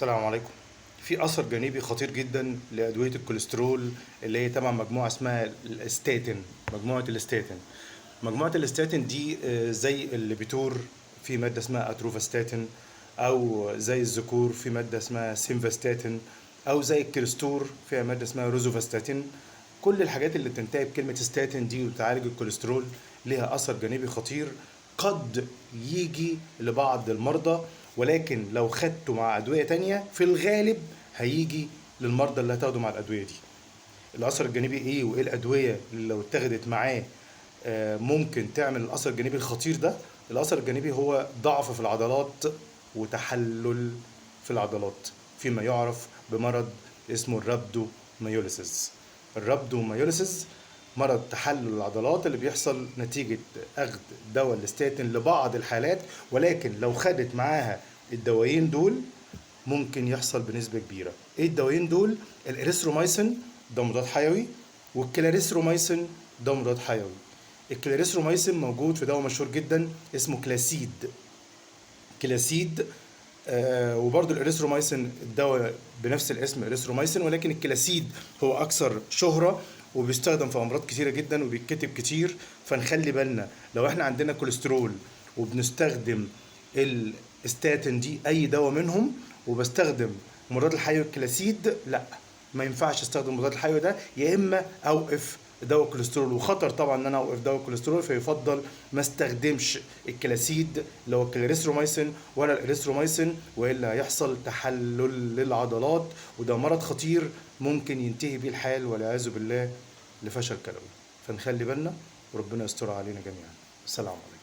السلام عليكم. في اثر جانبي خطير جدا لادويه الكوليسترول اللي هي تبع مجموعه اسمها الاستاتين. مجموعه الاستاتين دي زي الليبيتور في ماده اسمها اتروفاستاتين، او زي الذكور في ماده اسمها سيمفاستاتين، او زي الكريستور فيها ماده اسمها روزوفاستاتين. كل الحاجات اللي بتنتهي بكلمه ستاتين دي وتعالج الكوليسترول ليها اثر جانبي خطير قد يجي لبعض المرضى، ولكن لو خدته مع أدوية تانية في الغالب هيجي للمرضى اللي هتاخده مع الأدوية دي. الأثر الجانبي إيه وإيه الأدوية اللي لو اتاخدت معاه ممكن تعمل الأثر الجانبي الخطير ده؟ الأثر الجانبي هو ضعف في العضلات وتحلل في العضلات، فيما يعرف بمرض اسمه الرابدوميوليسيس. الرابدوميوليسيس مرض تحلل العضلات اللي بيحصل نتيجة أخذ دواء الاستاتين لبعض الحالات، ولكن لو خدت معاها الدوايين دول ممكن يحصل بنسبة كبيرة. ايه الدوايين دول؟ الاريثرومايسين ده مضاد حيوي، والكلاريثرومايسين ده مضاد حيوي. الكلاريثرومايسين موجود في دواء مشهور جدا اسمه كلاسيد. وبرضه الاريثرومايسين الدواء بنفس الاسم اريثرومايسين، ولكن الكلاسيد هو اكثر شهرة وبيستخدم في امراض كتيرة جدا وبيتكتب كتير. فنخلي بالنا لو احنا عندنا كوليسترول وبنستخدم الستاتين دي اي دواء منهم، وبستخدم مضاد الحيوي الكلاسيد، لا، ما ينفعش استخدم المضاد الحيوي ده، يا اما اوقف دواء الكوليسترول. وخطر طبعا ان انا اوقف دواء الكوليسترول، فيفضل ما استخدمش الكلاسيد اللي هو الكلاريثرومايسين ولا الاريثرومايسين، والا هيحصل تحلل للعضلات، وده مرض خطير ممكن ينتهي بيه الحال والعياذ بالله لفشل كلوي. فنخلي بالنا وربنا يستر علينا جميعا. السلام عليكم.